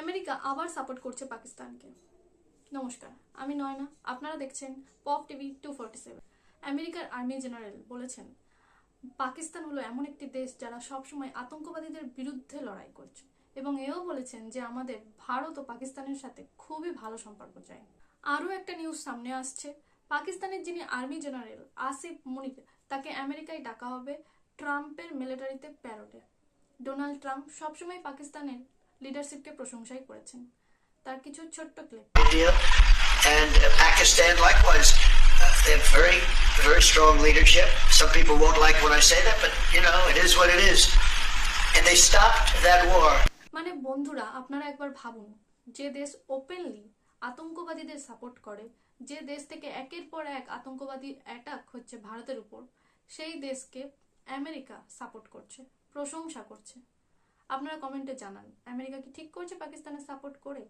America আবার support করছে পাকিস্তানকে। নমস্কার, আমি নয়না, আপনারা দেখছেন পপ টিভি 247। আমেরিকার আর্মি জেনারেল বলেছেন, পাকিস্তান হলো এমন একটি দেশ যারা সবসময় আতঙ্কবাদীদের বিরুদ্ধে লড়াই করছে, এবং এও বলেছেন যে আমাদের ভারত ও পাকিস্তানের সাথে খুবই ভালো সম্পর্ক চাই। আরও একটা নিউজ সামনে আসছে, পাকিস্তানের যিনি আর্মি জেনারেল আসিফ মুনির, তাকে আমেরিকায় ডাকা হবে ট্রাম্পের মিলিটারিতে প্যারোডে। ডোনাল্ড ট্রাম্প সবসময় পাকিস্তানের লিডারশিপকে প্রশংসাই করেছেন। তার কিছু ছোট্ট clip. India and Pakistan likewise. They have very strong leadership. Some people won't like when I say that, but it is what it is. And they stopped that war. মানে বন্ধুরা, আপনারা একবার ভাবুন, যে দেশ ওপেনলি আতঙ্কবাদীদের সাপোর্ট করে, যে দেশ থেকে একের পর এক আতঙ্কবাদী অ্যাটাক হচ্ছে ভারতের উপর, সেই দেশকে আমেরিকা সাপোর্ট করছে, প্রশংসা করছে। আপনারা কমেন্টে জানান, আমেরিকা কি ঠিক করছে পাকিস্তানের সাপোর্ট করে?